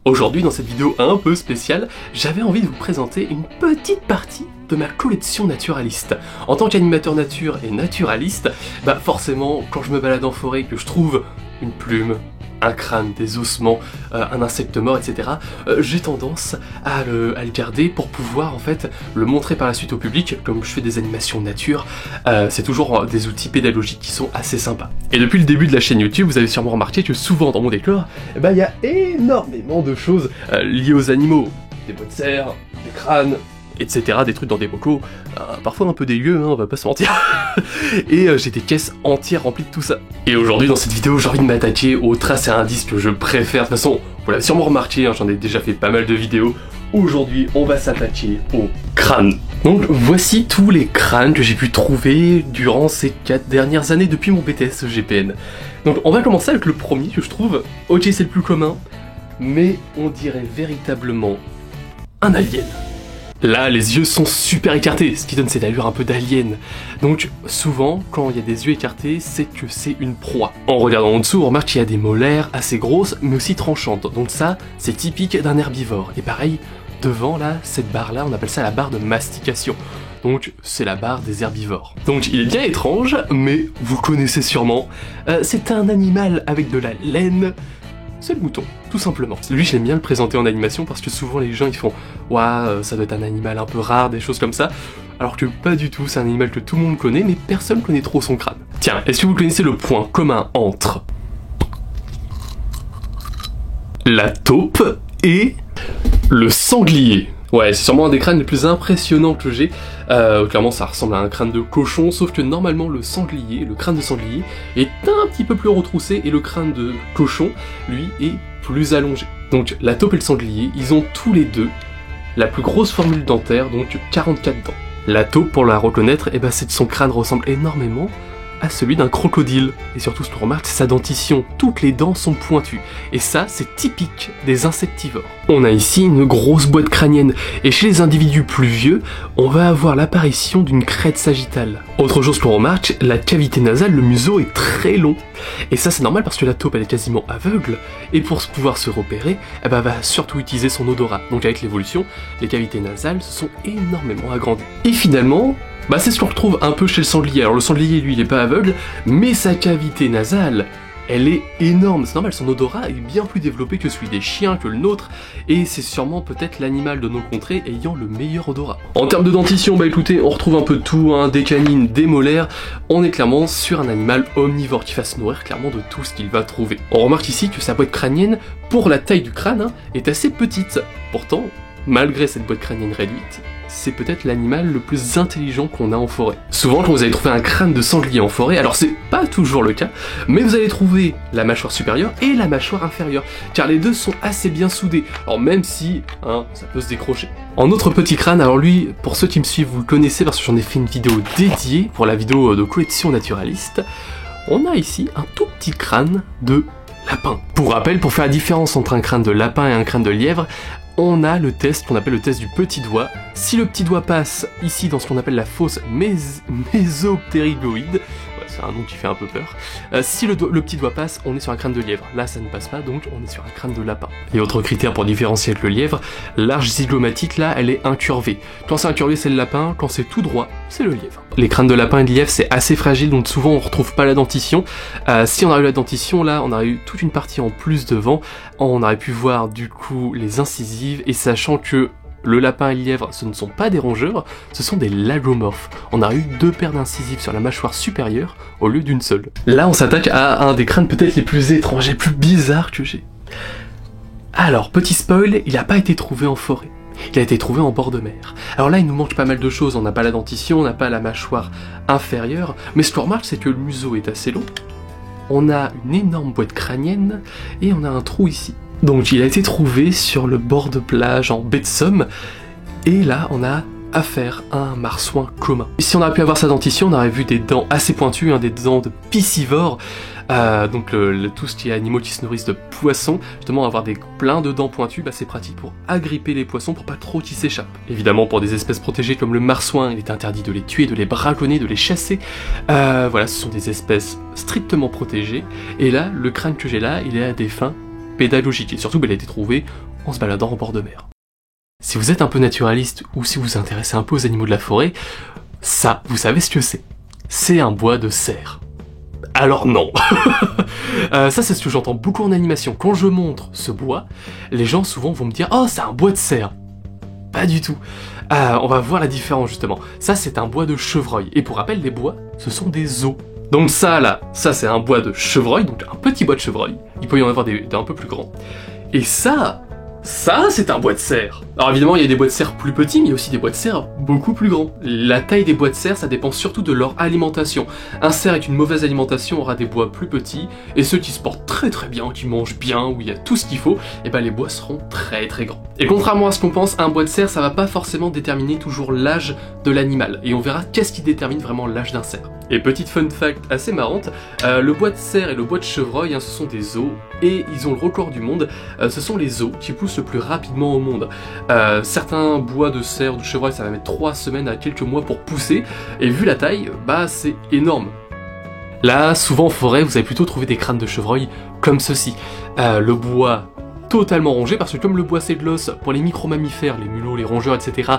Aujourd'hui, dans cette vidéo un peu spéciale, j'avais envie de vous présenter une petite partie de ma collection naturaliste. En tant qu'animateur nature et naturaliste, bah forcément, quand je me balade en forêt et que je trouve une plume, un crâne, des ossements, un insecte mort, etc., j'ai tendance à le garder pour pouvoir en fait le montrer par la suite au public. Comme je fais des animations nature, c'est toujours des outils pédagogiques qui sont assez sympas. Et depuis le début de la chaîne YouTube, vous avez sûrement remarqué que souvent dans mon décor, il y a énormément de choses liées aux animaux. Des boîtes de serre, des crânes, etc., des trucs dans des bocaux, parfois un peu dégueux, on va pas se mentir. Et j'ai des caisses entières remplies de tout ça. Et aujourd'hui dans cette vidéo, j'ai envie de m'attaquer aux traces et indices que je préfère. De toute façon, vous l'avez sûrement remarqué, j'en ai déjà fait pas mal de vidéos. Aujourd'hui, on va s'attaquer aux crânes. Donc voici tous les crânes que j'ai pu trouver durant ces 4 dernières années depuis mon BTS GPN. Donc on va commencer avec le premier que je trouve, ok c'est le plus commun, mais on dirait véritablement un alien. Là, les yeux sont super écartés, ce qui donne cette allure un peu d'alien. Donc, souvent, quand il y a des yeux écartés, c'est que c'est une proie. En regardant en dessous, on remarque qu'il y a des molaires assez grosses, mais aussi tranchantes. Donc ça, c'est typique d'un herbivore. Et pareil, devant, là, cette barre-là, on appelle ça la barre de mastication. Donc, c'est la barre des herbivores. Donc, il est bien étrange, mais vous connaissez sûrement. C'est un animal avec de la laine. C'est le mouton, tout simplement. Lui, j'aime bien le présenter en animation parce que souvent les gens ils font « Ouah, ça doit être un animal un peu rare, des choses comme ça », alors que pas du tout, c'est un animal que tout le monde connaît, mais personne connaît trop son crâne. Tiens, est-ce que vous connaissez le point commun entre la taupe et le sanglier? Ouais, c'est sûrement un des crânes les plus impressionnants que j'ai. Clairement, ça ressemble à un crâne de cochon, sauf que normalement, le crâne de sanglier, est un petit peu plus retroussé, et le crâne de cochon, lui, est plus allongé. Donc, la taupe et le sanglier, ils ont tous les deux la plus grosse formule dentaire, donc 44 dents. La taupe, pour la reconnaître, c'est que son crâne ressemble énormément à celui d'un crocodile. Et surtout, ce qu'on remarque, c'est sa dentition. Toutes les dents sont pointues. Et ça, c'est typique des insectivores. On a ici une grosse boîte crânienne. Et chez les individus plus vieux, on va avoir l'apparition d'une crête sagittale. Autre chose qu'on remarque, la cavité nasale, le museau est très long. Et ça, c'est normal parce que la taupe, elle est quasiment aveugle. Et pour pouvoir se repérer, elle va surtout utiliser son odorat. Donc avec l'évolution, les cavités nasales se sont énormément agrandies. Et finalement, c'est ce qu'on retrouve un peu chez le sanglier. Alors le sanglier, lui, il est pas aveugle, mais sa cavité nasale, elle est énorme. C'est normal, son odorat est bien plus développé que celui des chiens, que le nôtre, et c'est sûrement peut-être l'animal de nos contrées ayant le meilleur odorat. En termes de dentition, écoutez, on retrouve un peu de tout, des canines, des molaires. On est clairement sur un animal omnivore qui va se nourrir clairement de tout ce qu'il va trouver. On remarque ici que sa boîte crânienne, pour la taille du crâne, est assez petite. Pourtant, malgré cette boîte crânienne réduite, c'est peut-être l'animal le plus intelligent qu'on a en forêt. Souvent, quand vous allez trouver un crâne de sanglier en forêt, alors c'est pas toujours le cas, mais vous allez trouver la mâchoire supérieure et la mâchoire inférieure, car les deux sont assez bien soudés, alors même si, ça peut se décrocher. En autre petit crâne, alors lui, pour ceux qui me suivent, vous le connaissez parce que j'en ai fait une vidéo dédiée pour la vidéo de collection naturaliste, on a ici un tout petit crâne de lapin. Pour rappel, pour faire la différence entre un crâne de lapin et un crâne de lièvre, on a le test qu'on appelle le test du petit doigt. Si le petit doigt passe ici dans ce qu'on appelle la fosse mésoptérygoïde, c'est un nom qui fait un peu peur. Si le petit doigt passe, on est sur un crâne de lièvre. Là, ça ne passe pas, donc on est sur un crâne de lapin. Et autre critère pour différencier avec le lièvre, l'arche zygomatique, là, elle est incurvée. Quand c'est incurvé, c'est le lapin. Quand c'est tout droit, c'est le lièvre. Les crânes de lapin et de lièvre, c'est assez fragile, donc souvent on retrouve pas la dentition. Si on a eu la dentition, là, on aurait eu toute une partie en plus devant. On aurait pu voir, du coup, les incisives, et sachant que le lapin et le lièvre, ce ne sont pas des rongeurs, ce sont des lagomorphes. On a eu 2 paires d'incisives sur la mâchoire supérieure au lieu d'une seule. Là, on s'attaque à un des crânes peut-être les plus étranges, les plus bizarres que j'ai. Alors, petit spoil, il n'a pas été trouvé en forêt. Il a été trouvé en bord de mer. Alors là, il nous manque pas mal de choses. On n'a pas la dentition, on n'a pas la mâchoire inférieure, mais ce qu'on remarque, c'est que le museau est assez long. On a une énorme boîte crânienne, et on a un trou ici. Donc il a été trouvé sur le bord de plage en baie de Somme, et là on a affaire à un marsouin commun. Si on aurait pu avoir sa dentition, on aurait vu des dents assez pointues, des dents de piscivore, donc tout ce qui est animaux qui se nourrissent de poissons. Justement, avoir plein de dents pointues, c'est pratique pour agripper les poissons pour pas trop qu'ils s'échappent. Évidemment, pour des espèces protégées comme le marsouin, il est interdit de les tuer, de les braconner, de les chasser. Voilà, ce sont des espèces strictement protégées. Et là, le crâne que j'ai là, il est à des fins pédagogique, et surtout il a été trouvé en se baladant au bord de mer. Si vous êtes un peu naturaliste ou si vous vous intéressez un peu aux animaux de la forêt, ça, vous savez ce que c'est. C'est un bois de cerf. Alors non. Ça c'est ce que j'entends beaucoup en animation. Quand je montre ce bois, les gens souvent vont me dire « Oh, c'est un bois de cerf !» Pas du tout. On va voir la différence justement. Ça c'est un bois de chevreuil. Et pour rappel, les bois, ce sont des os. Donc ça là, ça c'est un bois de chevreuil, donc un petit bois de chevreuil. Il peut y en avoir des un peu plus grands. Et ça c'est un bois de cerf. Alors évidemment, il y a des bois de cerf plus petits, mais il y a aussi des bois de cerf beaucoup plus grands. La taille des bois de cerf, ça dépend surtout de leur alimentation. Un cerf avec une mauvaise alimentation aura des bois plus petits, et ceux qui se portent très très bien, qui mangent bien, où il y a tout ce qu'il faut, et ben les bois seront très très grands. Et contrairement à ce qu'on pense, un bois de cerf, ça va pas forcément déterminer toujours l'âge de l'animal, et on verra qu'est-ce qui détermine vraiment l'âge d'un cerf. Et petite fun fact assez marrante, le bois de cerf et le bois de chevreuil, ce sont des os, et ils ont le record du monde, ce sont les os qui poussent le plus rapidement au monde. Certains bois de cerf ou de chevreuil, ça va mettre 3 semaines à quelques mois pour pousser, et vu la taille, bah c'est énorme. Là, souvent en forêt, vous allez plutôt trouver des crânes de chevreuil comme ceci. Le bois totalement rongé, parce que comme le bois c'est de l'os, pour les micro-mammifères, les mulots, les rongeurs, etc.,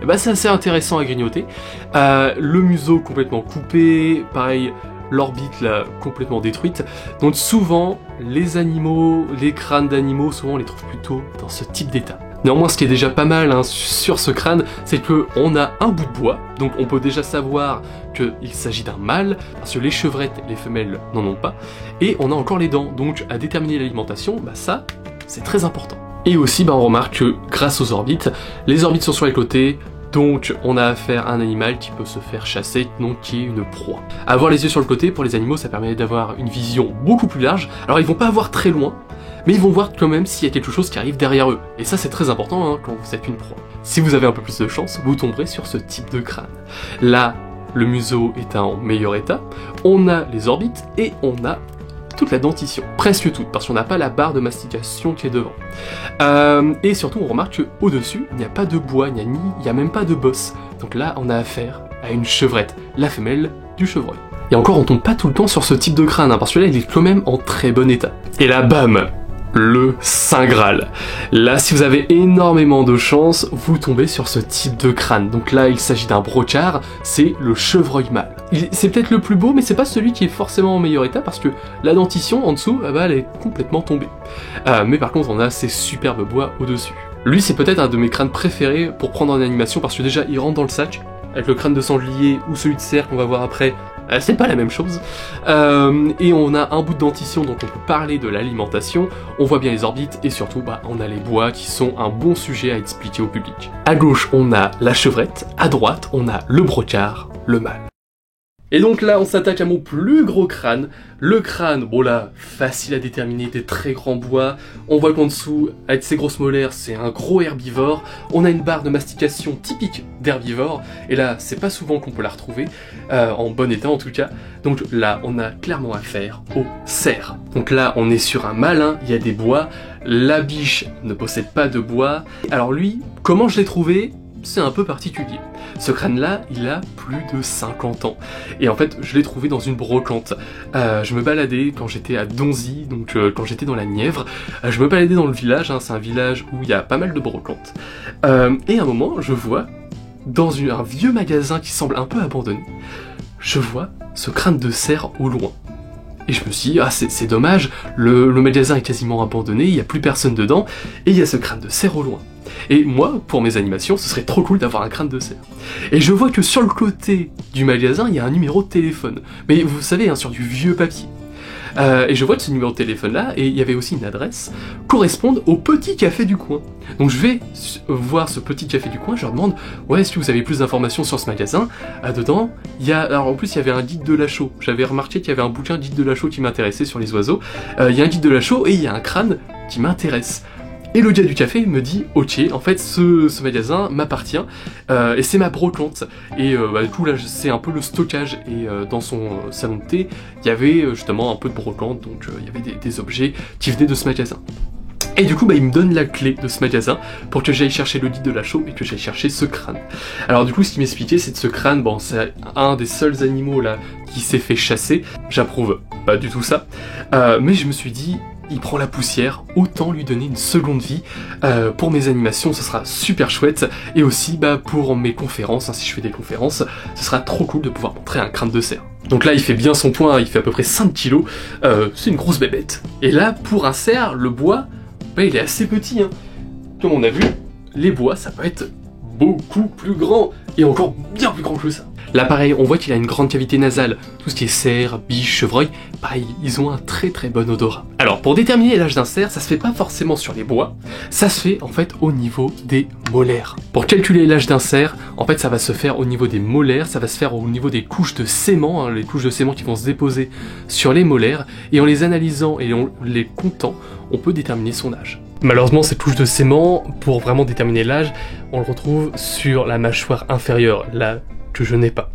bah c'est assez intéressant à grignoter. Le museau complètement coupé, pareil, l'orbite là complètement détruite. Donc souvent, les animaux, les crânes d'animaux, souvent on les trouve plutôt dans ce type d'état. Néanmoins, ce qui est déjà pas mal sur ce crâne, c'est qu'on a un bout de bois, donc on peut déjà savoir qu'il s'agit d'un mâle, parce que les chevrettes, les femelles n'en ont pas, et on a encore les dents, donc à déterminer l'alimentation, bah ça, c'est très important. Et aussi, bah on remarque que grâce aux orbites, les orbites sont sur les côtés, donc on a affaire à un animal qui peut se faire chasser, donc qui est une proie. Avoir les yeux sur le côté, pour les animaux, ça permet d'avoir une vision beaucoup plus large. Alors ils vont pas voir très loin, mais ils vont voir quand même s'il y a quelque chose qui arrive derrière eux. Et ça c'est très important quand vous êtes une proie. Si vous avez un peu plus de chance, vous tomberez sur ce type de crâne. Là, le museau est en meilleur état, on a les orbites et on a toute la dentition, presque toute, parce qu'on n'a pas la barre de mastication qui est devant. Et surtout, on remarque qu'au-dessus, il n'y a pas de bois, il n'y a même pas de bosse. Donc là, on a affaire à une chevrette, la femelle du chevreuil. Et encore, on tombe pas tout le temps sur ce type de crâne, parce que là, il est quand même en très bon état. Et là, bam, le Saint Graal. Là, si vous avez énormément de chance, vous tombez sur ce type de crâne. Donc là, il s'agit d'un brocard, c'est le chevreuil mâle. C'est peut-être le plus beau, mais c'est pas celui qui est forcément en meilleur état, parce que la dentition, en dessous, elle est complètement tombée. Mais par contre, on a ces superbes bois au-dessus. Lui, c'est peut-être un de mes crânes préférés pour prendre en animation, parce que déjà, il rentre dans le sac, avec le crâne de sanglier ou celui de cerf qu'on va voir après, c'est pas la même chose. Et on a un bout de dentition, donc on peut parler de l'alimentation, on voit bien les orbites, et surtout, on a les bois qui sont un bon sujet à expliquer au public. À gauche, on a la chevrette, à droite, on a le brocard, le mâle. Et donc là, on s'attaque à mon plus gros crâne. Le crâne, bon là, facile à déterminer, des très grands bois. On voit qu'en dessous, avec ses grosses molaires, c'est un gros herbivore. On a une barre de mastication typique d'herbivore. Et là, c'est pas souvent qu'on peut la retrouver, en bon état en tout cas. Donc là, on a clairement affaire au cerf. Donc là, on est sur un mâle, il y a des bois. La biche ne possède pas de bois. Alors lui, comment je l'ai trouvé ? C'est un peu particulier. Ce crâne-là, il a plus de 50 ans. Et en fait, je l'ai trouvé dans une brocante. Je me baladais quand j'étais à Donzy, donc quand j'étais dans la Nièvre. Je me baladais dans le village, c'est un village où il y a pas mal de brocantes. Et à un moment, je vois, dans un vieux magasin qui semble un peu abandonné, je vois ce crâne de cerf au loin. Et je me suis dit, c'est dommage, le magasin est quasiment abandonné, il n'y a plus personne dedans, et il y a ce crâne de cerf au loin. Et moi, pour mes animations, ce serait trop cool d'avoir un crâne de cerf. Et je vois que sur le côté du magasin, il y a un numéro de téléphone. Mais vous savez, sur du vieux papier. Et je vois que ce numéro de téléphone-là, et il y avait aussi une adresse, correspondent au petit café du coin. Donc je vais voir ce petit café du coin, je leur demande « Ouais, est-ce que vous avez plus d'informations sur ce magasin ?» Dedans, alors en plus il y avait un guide de Lachaud. J'avais remarqué qu'il y avait un bouquin guide de Lachaud qui m'intéressait sur les oiseaux. Il y a un guide de Lachaud et il y a un crâne qui m'intéresse. Et le gars du café me dit « Ok, en fait ce magasin m'appartient et c'est ma brocante. » Et du coup là c'est un peu le stockage et dans son salon de thé, il y avait justement un peu de brocante, donc il y avait des objets qui venaient de ce magasin. Et du coup il me donne la clé de ce magasin pour que j'aille chercher le guide de Lachaud et que j'aille chercher ce crâne. Alors du coup ce qu'il m'expliquait c'est que ce crâne, c'est un des seuls animaux là qui s'est fait chasser. J'approuve pas du tout ça, mais je me suis dit il prend la poussière, autant lui donner une seconde vie. Pour mes animations, ce sera super chouette, et aussi pour mes conférences, si je fais des conférences, ce sera trop cool de pouvoir montrer un crâne de cerf. Donc là il fait bien son point, il fait à peu près 5 kg, c'est une grosse bébête. Et là pour un cerf, le bois, il est assez petit, hein. Comme on a vu, les bois ça peut être beaucoup plus grand, et encore bien plus grand que ça. Là pareil, on voit qu'il a une grande cavité nasale, tout ce qui est cerf, biche, chevreuil, pareil, ils ont un très très bon odorat. Alors pour déterminer l'âge d'un cerf, ça se fait pas forcément sur les bois, ça se fait en fait au niveau des molaires. Pour calculer l'âge d'un cerf, en fait ça va se faire au niveau des molaires, ça va se faire au niveau des couches de sément, hein, les couches de sément qui vont se déposer sur les molaires, et en les analysant et en les comptant, on peut déterminer son âge. Malheureusement, cette couche de sément, pour vraiment déterminer l'âge, on le retrouve sur la mâchoire inférieure, là que je n'ai pas.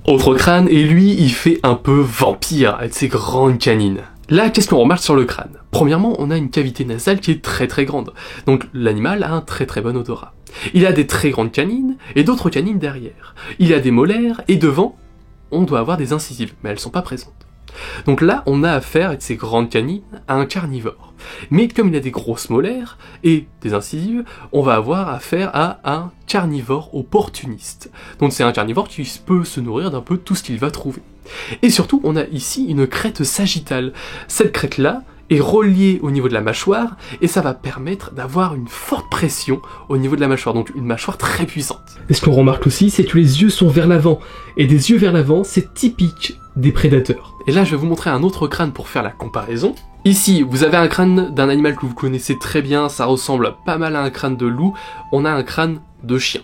Autre crâne, et lui, il fait un peu vampire, avec ses grandes canines. Là, qu'est-ce qu'on remarque sur le crâne? Premièrement, on a une cavité nasale qui est très très grande, donc l'animal a un très très bon odorat. Il a des très grandes canines, et d'autres canines derrière. Il a des molaires, et devant, on doit avoir des incisives, mais elles sont pas présentes. Donc là, on a affaire, avec ces grandes canines, à un carnivore. Mais comme il a des grosses molaires et des incisives, on va avoir affaire à un carnivore opportuniste. Donc c'est un carnivore qui peut se nourrir d'un peu tout ce qu'il va trouver. Et surtout, on a ici une crête sagittale. Cette crête-là est reliée au niveau de la mâchoire, et ça va permettre d'avoir une forte pression au niveau de la mâchoire, donc une mâchoire très puissante. Et ce qu'on remarque aussi, c'est que les yeux sont vers l'avant, et des yeux vers l'avant, c'est typique des prédateurs. Et là, je vais vous montrer un autre crâne pour faire la comparaison. Ici, vous avez un crâne d'un animal que vous connaissez très bien, ça ressemble pas mal à un crâne de loup, on a un crâne de chien.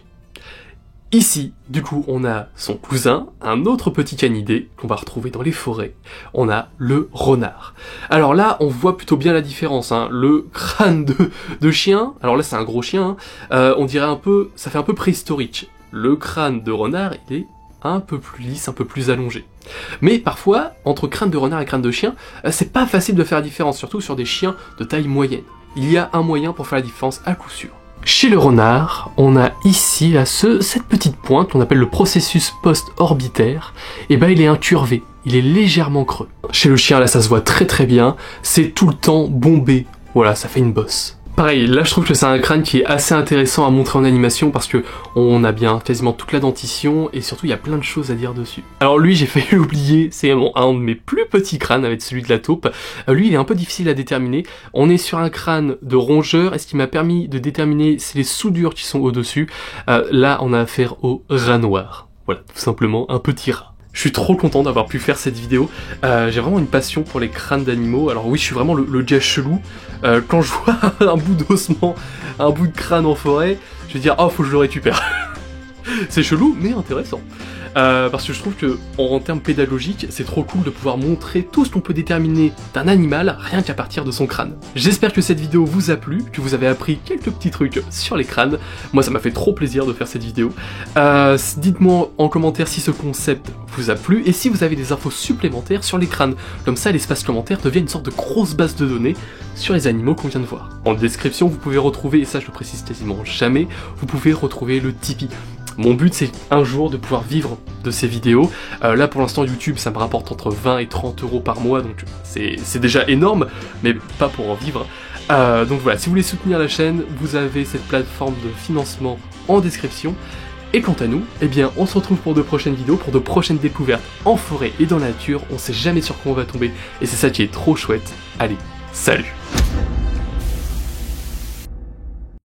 Ici, du coup, on a son cousin, un autre petit canidé qu'on va retrouver dans les forêts. On a le renard. Alors là, on voit plutôt bien la différence, hein. Le crâne de chien, alors là c'est un gros chien, hein, on dirait un peu, ça fait un peu préhistorique. Le crâne de renard, il est un peu plus lisse, un peu plus allongé. Mais parfois, entre crâne de renard et crâne de chien, c'est pas facile de faire la différence, surtout sur des chiens de taille moyenne. Il y a un moyen pour faire la différence à coup sûr. Chez le renard, on a ici cette petite pointe qu'on appelle le processus post-orbitaire, et il est incurvé, il est légèrement creux. Chez le chien, là ça se voit très très bien, c'est tout le temps bombé, voilà, ça fait une bosse. Pareil, là je trouve que c'est un crâne qui est assez intéressant à montrer en animation parce que on a bien quasiment toute la dentition et surtout il y a plein de choses à dire dessus. Alors lui j'ai failli l'oublier, c'est un de mes plus petits crânes avec celui de la taupe. Lui il est un peu difficile à déterminer. On est sur un crâne de rongeur et ce qui m'a permis de déterminer c'est les soudures qui sont au-dessus. Là on a affaire au rat noir. Voilà, tout simplement un petit rat. Je suis trop content d'avoir pu faire cette vidéo, j'ai vraiment une passion pour les crânes d'animaux, alors oui je suis vraiment le gars chelou, quand je vois un bout d'ossement, un bout de crâne en forêt, je vais dire oh faut que je le récupère. C'est chelou mais intéressant. Parce que je trouve que en termes pédagogiques, c'est trop cool de pouvoir montrer tout ce qu'on peut déterminer d'un animal rien qu'à partir de son crâne. J'espère que cette vidéo vous a plu, que vous avez appris quelques petits trucs sur les crânes. Moi ça m'a fait trop plaisir de faire cette vidéo. Dites-moi en commentaire si ce concept vous a plu et si vous avez des infos supplémentaires sur les crânes. Comme ça l'espace commentaire devient une sorte de grosse base de données sur les animaux qu'on vient de voir. En description vous pouvez retrouver, et ça je le précise quasiment jamais, vous pouvez retrouver le Tipeee. Mon but c'est un jour de pouvoir vivre de ces vidéos. Là pour l'instant YouTube ça me rapporte entre 20 et 30 euros par mois, donc c'est déjà énorme, mais pas pour en vivre. Donc voilà, si vous voulez soutenir la chaîne, vous avez cette plateforme de financement en description. Et quant à nous, eh bien on se retrouve pour de prochaines vidéos, pour de prochaines découvertes en forêt et dans la nature. On sait jamais sur quoi on va tomber, et c'est ça qui est trop chouette. Allez, salut!